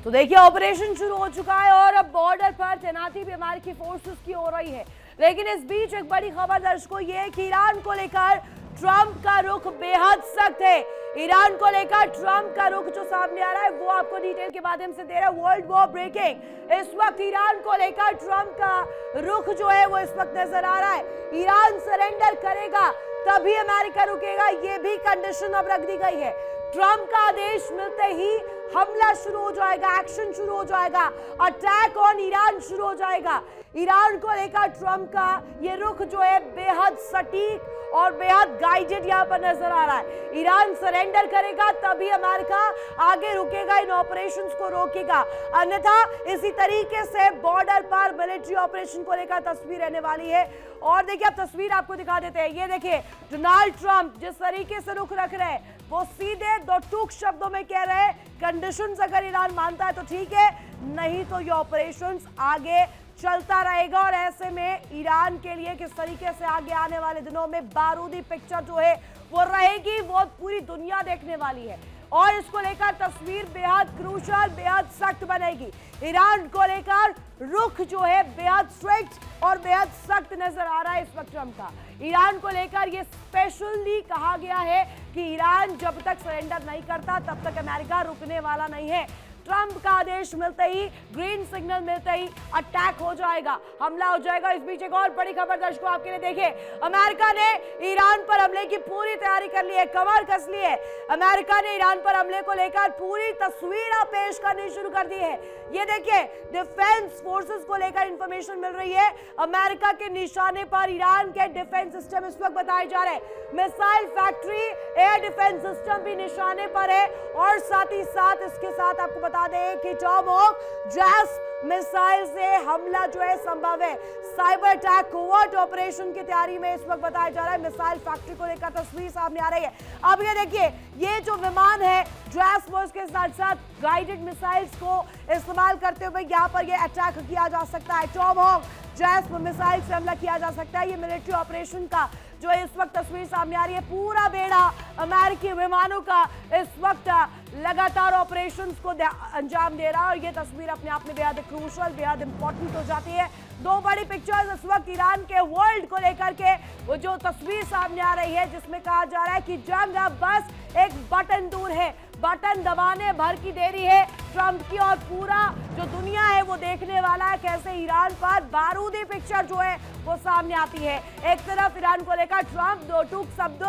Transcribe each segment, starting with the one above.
तो देखिए ऑपरेशन शुरू हो चुका है और अब बॉर्डर पर तैनाती भी अमेरिकी फोर्सेस की हो रही है। लेकिन इस बीच एक बड़ी खबर दर्शकों ये कि ईरान को लेकर ट्रंप का रुख बेहद सख्त है। ईरान को लेकर ट्रंप का रुख जो सामने आ रहा है वो आपको डिटेल के माध्यम से दे रहा है। वर्ल्ड वॉर ब्रेकिंग, इस वक्त ईरान को लेकर ट्रंप का रुख जो है वो इस वक्त नजर आ रहा है। ईरान सरेंडर करेगा तभी अमेरिका रुकेगा, ये भी कंडीशन अब रख दी गई है। ट्रंप का आदेश मिलते ही हमला शुरू हो जाएगा, एक्शन शुरू हो जाएगा, अटैक ऑन ईरान शुरू हो जाएगा। ईरान को लेकर ट्रंप का ये रुख जो है बेहद सटीक और बेहद गाइडेड यहां पर नजर आ रहा है। ईरान सरेंडर करेगा तभी अमेरिका आगे रुकेगा, इन ऑपरेशंस को रोकेगा, अन्यथा इसी तरीके से बॉर्डर पर मिलिट्री ऑपरेशन को लेकर तस्वीर रहने वाली है। और देखिए अब तस्वीर आपको दिखा देते हैं। ये देखिए डोनाल्ड ट्रंप जिस तरीके से रुख रख रहे हैं वो सीधे दो टूक शब्दों में कह रहे हैं कंडीशंस अगर ईरान मानता है तो ठीक है, नहीं तो ये ऑपरेशंस आगे चलता रहेगा। और ऐसे में ईरान के लिए किस तरीके से आगे आने वाले दिनों में बारूदी पिक्चर जो है वो रहेगी, वो पूरी दुनिया देखने वाली है। और इसको लेकर तस्वीर बेहद क्रूशल, बेहद सख्त बनेगी। ईरान को लेकर रुख जो है बेहद स्ट्रिक्ट और बेहद सख्त नजर आ रहा है इस वक्त ट्रंप का। ईरान को लेकर ये स्पेशली कहा गया है कि ईरान जब तक सरेंडर नहीं करता तब तक अमेरिका रुकने वाला नहीं है। ट्रंप का आदेश मिलते ही, ग्रीन सिग्नल मिलते ही अटैक हो जाएगा, हमला हो जाएगा। इस बीच एक और बड़ी खबर दर्शकों आपके लिए देखिए, अमेरिका ने ईरान पर हमले की पूरी तैयारी कर ली है, कमर कस ली है। अमेरिका ने ईरान पर हमले को लेकर पूरी तस्वीरें पेश करनी शुरू कर दी है। ये देखिए डिफेंस फोर्सेस को लेकर इंफॉर्मेशन मिल रही है। अमेरिका के निशाने पर ईरान के डिफेंस सिस्टम इस वक्त बताए जा रहे हैं। Missile factory, air defence system भी निशाने पर है। और साथ ही साथ इसके साथ आपको बता दें कि टॉमहोक जैस मिसाइल से हमला जो है संभव है। साइबर अटैक कोवर्ट ऑपरेशन की तैयारी में इस वक्त बताया जा रहा है। मिसाइल फैक्ट्री को लेकर तस्वीर सामने आ रही है। अब ये देखिए ये जो विमान है जैस वो इसके साथ साथ गाइडेड मिसाइल्स को इस्तेमाल करते हुए यहाँ पर ये अटैक किया जा सकता है। टॉमहोक जैस मिसाइल से हमला किया जा सकता है। ये मिलिट्री ऑपरेशन का जो इस वक्त तस्वीर सामने आ रही है, पूरा बेड़ा अमेरिकी विमानों का इस वक्त लगातार ऑपरेशंस को अंजाम दे रहा है। और ये तस्वीर अपने आप में बेहद क्रूशल, बेहद इंपॉर्टेंट हो जाती है। दो बड़ी पिक्चर्स इस वक्त ईरान के वर्ल्ड को लेकर के वो जो तस्वीर सामने आ रही है जिसमें कहा जा रहा है कि जंग अब बस एक बटन दूर है, बटन दबाने भर की देरी है ट्रंप की। और पूरा जो दुनिया है वो देखने वाला है कैसे ईरान पर बारूदी पिक्चर जो है वो सामने आती है। एक तरफ ईरान को लेकर ट्रंप दो टूक शब्द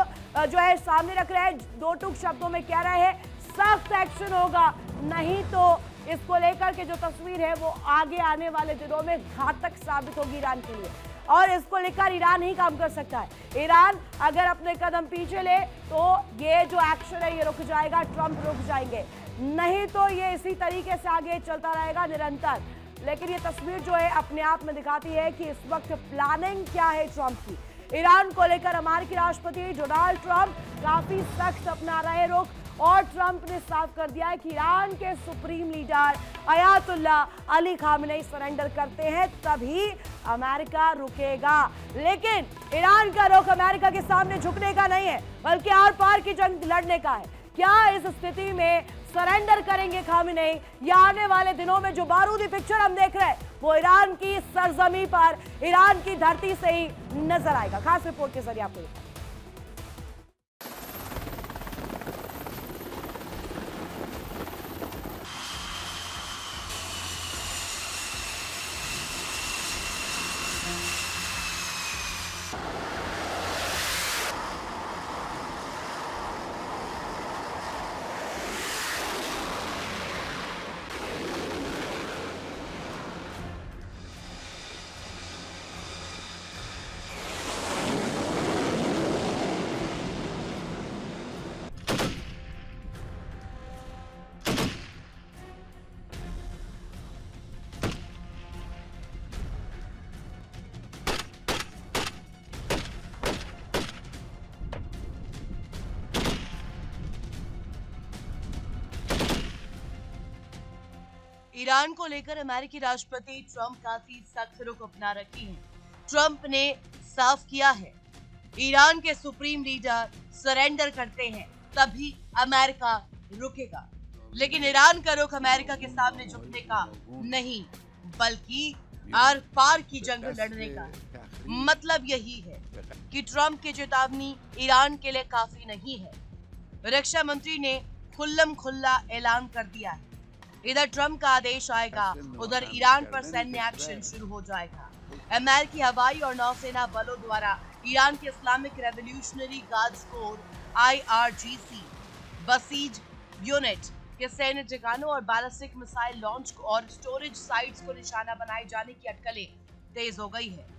जो है सामने रख रहे हैं, दो टूक शब्दों में कह रहे हैं सख्त एक्शन होगा, नहीं तो इसको लेकर के जो तस्वीर है वो आगे आने वाले दिनों में घातक साबित होगी ईरान के लिए। और इसको लेकर ईरान ही काम कर सकता है। ईरान अगर अपने कदम पीछे ले तो ये जो एक्शन है ये रुक जाएगा, ट्रंप रुक जाएंगे, नहीं तो ये इसी तरीके से आगे चलता रहेगा निरंतर। लेकिन ये तस्वीर जो है अपने आप में दिखाती है कि इस वक्त प्लानिंग क्या है ट्रंप की। ईरान को लेकर अमेरिकी राष्ट्रपति डोनाल्ड ट्रंप काफी सख्त अपना रहे रुख। और ट्रंप ने साफ कर दिया है कि ईरान के supreme leader Ayatollah Ali Khamenei surrender करते हैं तभी अमेरिका रुकेगा। लेकिन ईरान का रुख अमेरिका के सामने झुकने का नहीं है बल्कि आर पार की जंग लड़ने का है। क्या इस स्थिति में सरेंडर करेंगे खामेनी या आने वाले दिनों में जो बारूदी पिक्चर हम देख रहे हैं वो ईरान की सरजमी पर, ईरान की धरती से ही नजर आएगा। खास रिपोर्ट के जरिए आपको ईरान को लेकर अमेरिकी राष्ट्रपति ट्रंप काफी सख्त रुख अपना रही हैं। ट्रंप ने साफ किया है ईरान के सुप्रीम लीडर सरेंडर करते हैं तभी अमेरिका रुकेगा। लेकिन ईरान का रुख अमेरिका के सामने झुकने का नहीं, बल्कि आर पार की जंग लड़ने का। मतलब यही है कि ट्रंप की चेतावनी ईरान के लिए काफी नहीं है। रक्षा मंत्री ने खुल्लम खुल्ला ऐलान कर दिया है, इधर ट्रंप का आदेश आएगा, उधर ईरान पर सैन्य एक्शन शुरू हो जाएगा। अमेरिकी हवाई और नौसेना बलों द्वारा ईरान के Islamic revolutionary guards core IRGC buses unit के सैन्य ठिकानों और बैलिस्टिक मिसाइल लॉन्च और स्टोरेज साइट्स को निशाना बनाए जाने की अटकलें तेज हो गई है।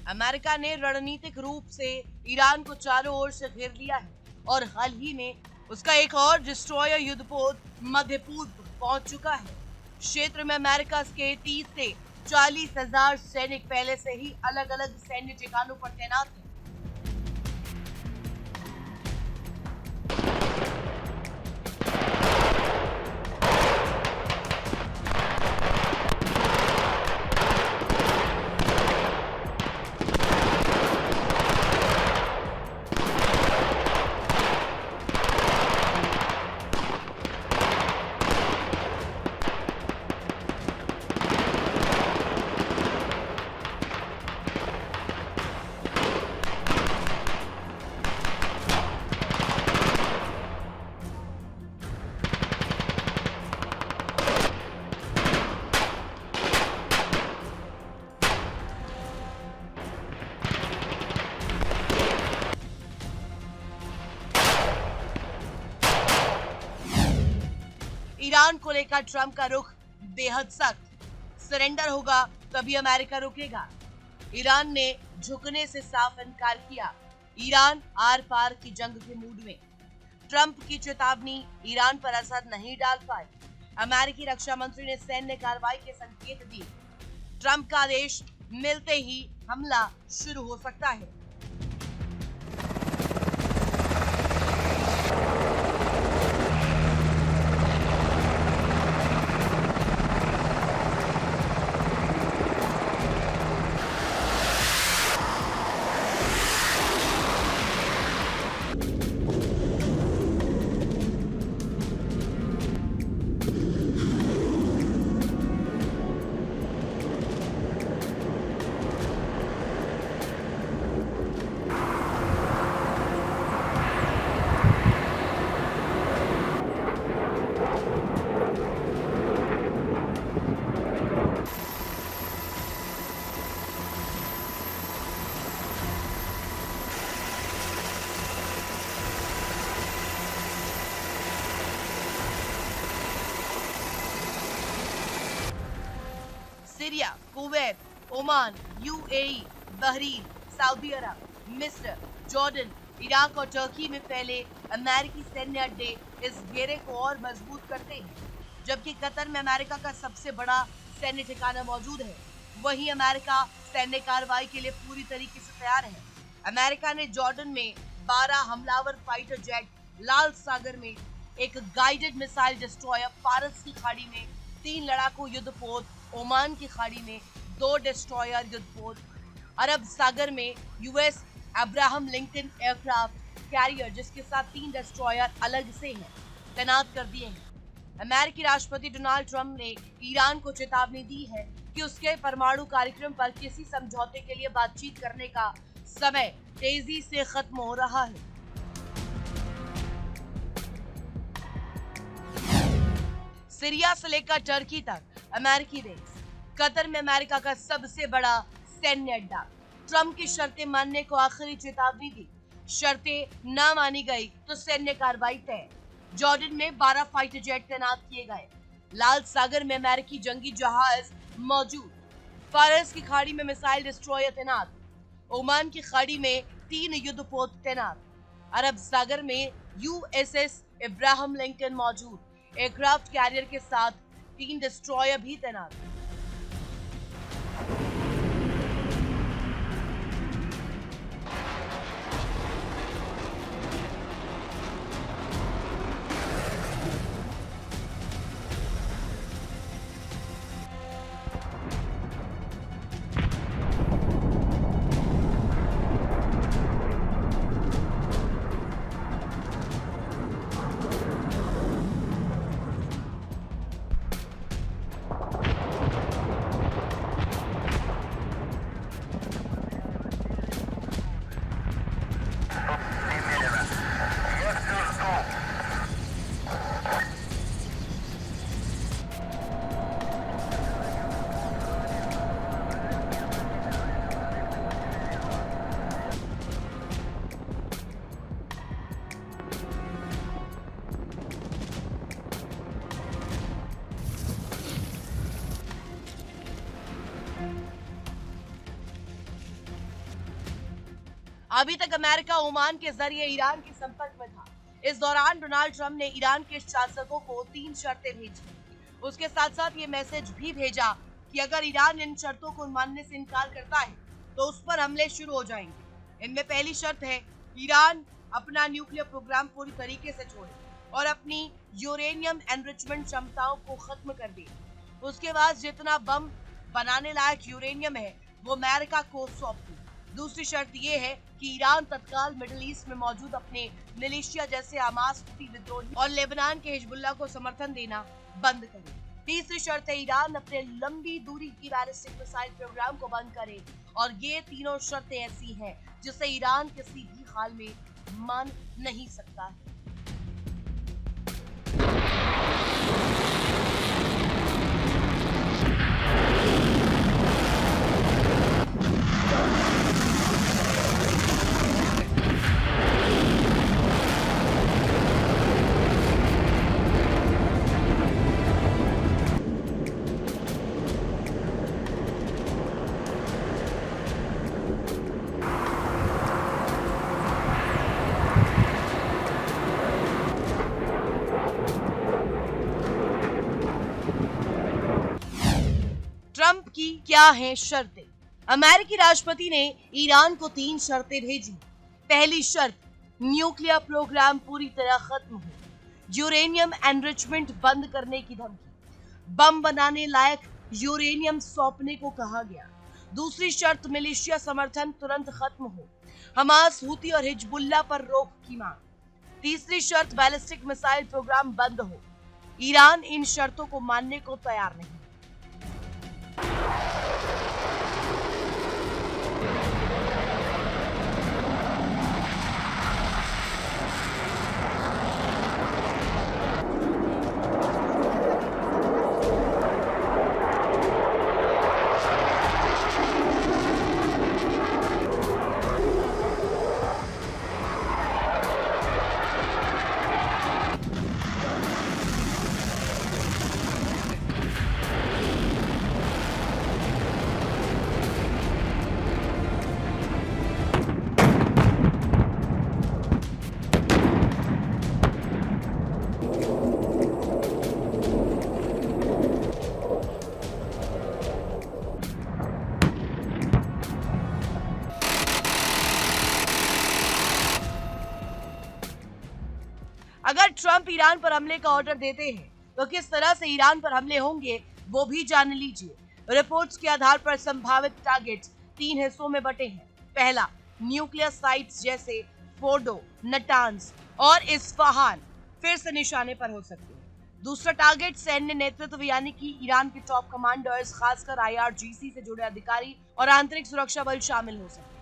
अमेरिका ने रणनीतिक रूप से ईरान को चारों ओर से घेर लिया है और हाल ही में उसका एक और डिस्ट्रॉयर युद्धपोत मध्य पूर्व पहुंच चुका है। क्षेत्र में अमेरिका के 30 से 40,000 सैनिक पहले से ही अलग अलग सैन्य ठिकानों पर तैनात हैं। ईरान को लेकर ट्रंप का रुख बेहद सख्त। सरेंडर होगा तभी अमेरिका रुकेगा। ईरान ने झुकने से साफ इनकार किया। ईरान आर पार की जंग के मूड में। ट्रंप की चेतावनी ईरान पर असर नहीं डाल पाई। अमेरिकी रक्षा मंत्री ने सैन्य कार्रवाई के संकेत दिए। ट्रंप का आदेश मिलते ही हमला शुरू हो सकता है। Syria, Kuwait, Oman, UAE, Bahrain, सऊदी अरब, मिस्र, जॉर्डन, इराक और टर्की में फैले अमेरिकी सैन्य अड्डे इस घेरे को और मजबूत करते हैं। जबकि कतर में अमेरिका का सबसे बड़ा सैन्य ठिकाना मौजूद है, वहीं अमेरिका सैन्य कार्रवाई के लिए पूरी तरीके से तैयार है। अमेरिका ने जॉर्डन में 12 हमलावर फाइटर जेट, लाल सागर में एक गाइडेड मिसाइल डिस्ट्रॉयर, फारस की खाड़ी में 3 लड़ाकू युद्धपोत, ओमान की खाड़ी में 2 डिस्ट्रॉयर युद्धपोत, अरब सागर में US Abraham Lincoln aircraft carrier जिसके साथ 3 डिस्ट्रॉयर अलग से हैं, तैनात कर दिए हैं। अमेरिकी राष्ट्रपति डोनाल्ड ट्रंप ने ईरान को चेतावनी दी है कि उसके परमाणु कार्यक्रम पर किसी समझौते के लिए बातचीत करने का समय तेजी से खत्म हो रहा है। सीरिया से लेकर टर्की तक अमेरिकी बेस, कतर में अमेरिका का सबसे बड़ा सैन्य अड्डा। ट्रंप की शर्तें मानने को आखिरी चेतावनी दी। शर्तें न मानी गई तो सैन्य कार्रवाई तय। जॉर्डन में 12 फाइटर जेट तैनात किए गए। लाल सागर में अमेरिकी जंगी जहाज मौजूद। फारस की खाड़ी में मिसाइल डिस्ट्रॉयर तैनात। ओमान की खाड़ी में 3 युद्धपोत तैनात। अरब सागर में यूएसएस इब्राहिम लिंकन मौजूद। एयरक्राफ्ट कैरियर के साथ 3 डिस्ट्रॉयर भी तैनात। अभी तक अमेरिका ओमान के जरिए ईरान के संपर्क में था। इस दौरान डोनाल्ड ट्रंप ने ईरान के शासकों को 3 शर्तें भेजी। उसके साथ साथ ये मैसेज भी भेजा कि अगर ईरान इन शर्तों को मानने से इनकार करता है तो उस पर हमले शुरू हो जाएंगे। इनमें पहली शर्त है ईरान अपना न्यूक्लियर प्रोग्राम पूरी तरीके से छोड़े और अपनी यूरेनियम एनरिचमेंट क्षमताओं को खत्म कर दे। उसके बाद जितना बम बनाने लायक यूरेनियम है वो अमेरिका को सौंप दे। दूसरी शर्त ये है कि ईरान तत्काल मिडिल ईस्ट में मौजूद अपने मिलिशिया जैसे हमास हुती विद्रोही और लेबनान के हिजबुल्लाह को समर्थन देना बंद करे। तीसरी शर्त है ईरान अपने लंबी दूरी की बैलिस्टिक मिसाइल प्रोग्राम को बंद करे और ये तीनों शर्तें ऐसी हैं जिसे ईरान किसी भी हाल में मान नहीं सकता है। ट्रंप की क्या हैं शर्तें? अमेरिकी राष्ट्रपति ने ईरान को 3 शर्तें भेजी। पहली शर्त, न्यूक्लियर प्रोग्राम पूरी तरह खत्म हो। यूरेनियम एनरिचमेंट बंद करने की धमकी। बम बनाने लायक यूरेनियम सौंपने को कहा गया। दूसरी शर्त, मिलिशिया समर्थन तुरंत खत्म हो। हमास, हुती और हिजबुल्लाह पर रोक की मांग। तीसरी शर्त, बैलिस्टिक मिसाइल प्रोग्राम बंद हो। ईरान इन शर्तों को मानने को तैयार नहीं। अगर ट्रंप ईरान पर हमले का ऑर्डर देते हैं तो किस तरह से ईरान पर हमले होंगे वो भी जान लीजिए। रिपोर्ट्स के आधार पर संभावित टारगेट्स 3 हिस्सों में बटे हैं। पहला, न्यूक्लियर साइट्स जैसे फोर्डो, नटांज और इस्फहान फिर से निशाने पर हो सकते हैं। दूसरा टारगेट, सैन्य नेतृत्व यानी कि ईरान के टॉप कमांडर्स, खासकर IRGC से जुड़े अधिकारी और आंतरिक सुरक्षा बल शामिल हो सकते हैं।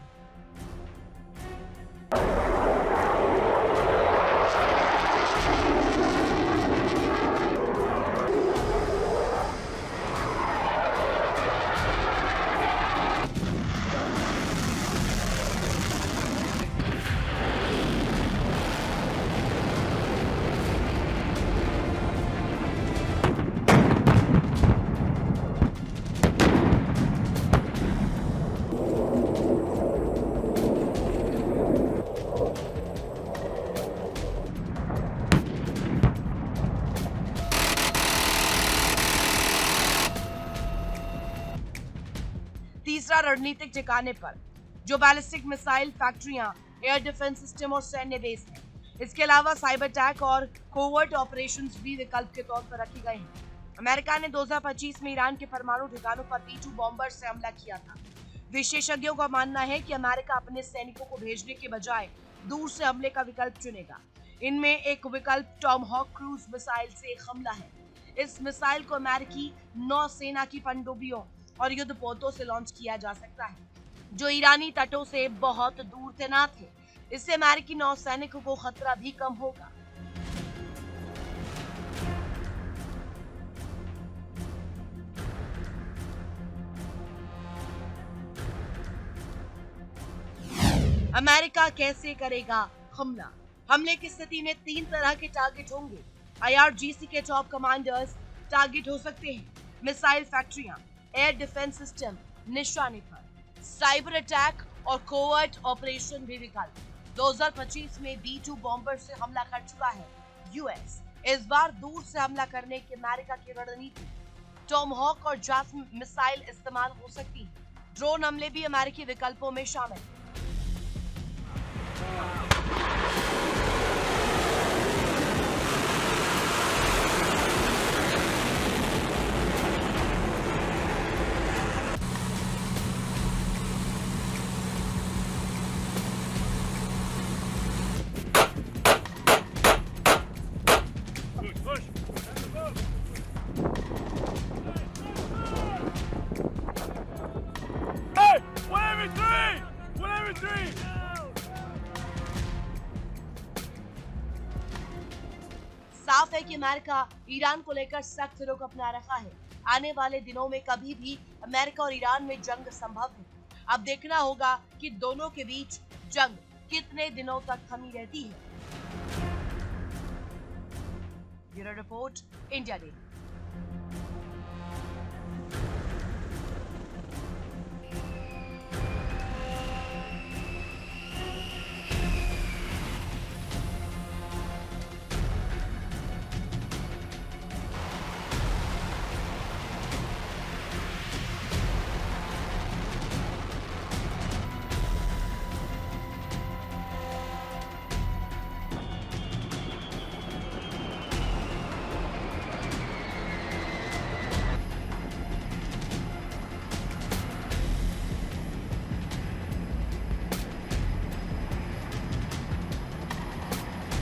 तीसरा रणनीतिक ठिकाने पर जो बैलिस्टिक मिसाइल फैक्ट्रियां, एयर डिफेंस सिस्टम और सैन्य बेस है। इसके अलावा साइबर अटैक और कोवर्ट ऑपरेशंस भी विकल्प के तौर पर रखे गए हैं। अमेरिका ने 2025 में ईरान के परमाणु ठिकानों पर B-2 बॉम्बर से हमला किया था। विशेषज्ञों का मानना है कि अमेरिका अपने सैनिकों को भेजने के बजाय दूर से हमले का विकल्प चुनेगा। इनमें एक विकल्प टॉमहॉक क्रूज मिसाइल से एक हमला है। इस मिसाइल को अमेरिकी नौसेना की पनडुब्बियों और युद्धपोतों से लॉन्च किया जा सकता है, जो ईरानी तटों से बहुत दूर तैनात है। इससे अमेरिकी नौसैनिकों को खतरा भी कम होगा। अमेरिका कैसे करेगा हमला? हमले की स्थिति में 3 तरह के टारगेट होंगे। IRGC के टॉप कमांडर्स टारगेट हो सकते हैं। मिसाइल फैक्ट्रियां, एयर डिफेंस सिस्टम निशाने पर, साइबर अटैक और कोवर्ट ऑपरेशन भी विकल्प। 2025 में B-2 बॉम्बर से हमला कर चुका है यूएस। इस बार दूर से हमला करने की अमेरिका की रणनीति, टॉमहॉक और जास्म मिसाइल इस्तेमाल हो सकती है। ड्रोन हमले भी अमेरिकी विकल्पों में शामिल है। साफ है कि अमेरिका ईरान को लेकर सख्त रुख अपना रखा है। आने वाले दिनों में कभी भी अमेरिका और ईरान में जंग संभव है। अब देखना होगा कि दोनों के बीच जंग कितने दिनों तक थमी रहती है। Bureau report, India day.